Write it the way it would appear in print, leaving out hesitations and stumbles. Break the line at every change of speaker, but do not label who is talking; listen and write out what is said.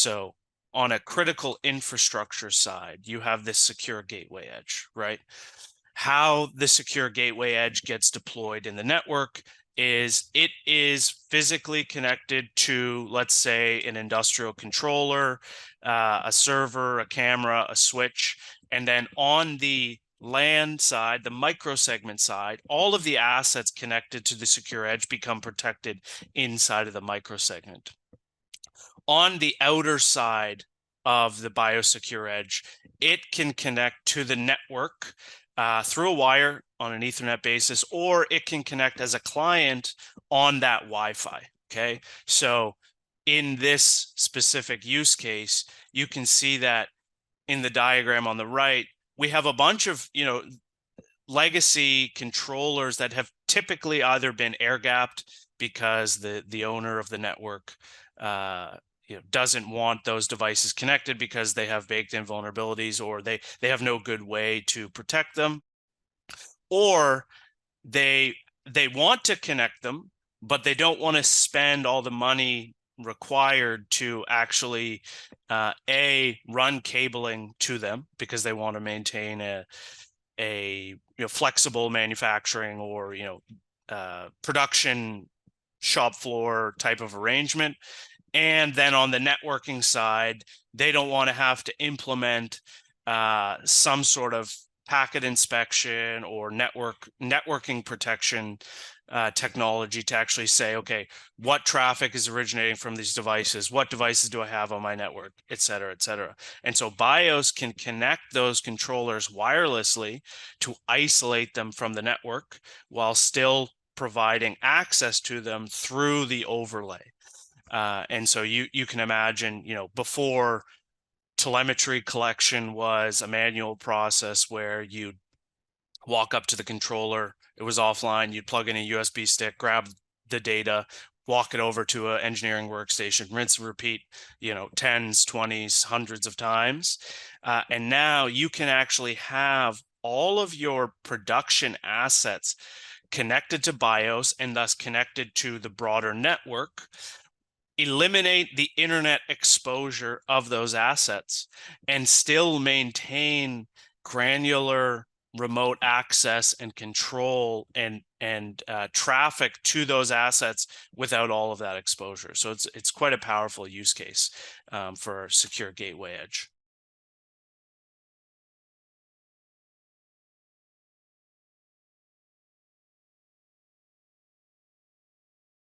So on a critical infrastructure side, you have this secure gateway edge, right? How the secure gateway edge gets deployed in the network is it is physically connected to, let's say, an industrial controller, a server, a camera, a switch, and then on the LAN side, the microsegment side, all of the assets connected to the secure edge become protected inside of the microsegment. On the outer side of the biosecure edge, it can connect to the network through a wire on an Ethernet basis, or it can connect as a client on that Wi-Fi. Okay, so in this specific use case, you can see that in the diagram on the right, we have a bunch of legacy controllers that have typically either been air gapped because the owner of the network doesn't want those devices connected because they have baked in vulnerabilities, or they have no good way to protect them, or they want to connect them, but they don't want to spend all the money required to actually run cabling to them because they want to maintain a flexible manufacturing or production shop floor type of arrangement. And then on the networking side, they don't want to have to implement some sort of packet inspection or networking protection technology to actually say, okay, what traffic is originating from these devices? What devices do I have on my network, et cetera, et cetera. And so Byos can connect those controllers wirelessly to isolate them from the network while still providing access to them through the overlay. And so you can imagine, before, telemetry collection was a manual process where you'd walk up to the controller, it was offline, you'd plug in a USB stick, grab the data, walk it over to an engineering workstation, rinse and repeat, tens, 20s, hundreds of times. And now you can actually have all of your production assets connected to Byos and thus connected to the broader network, eliminate the internet exposure of those assets, and still maintain granular remote access and control and traffic to those assets without all of that exposure. So it's quite a powerful use case for secure gateway edge.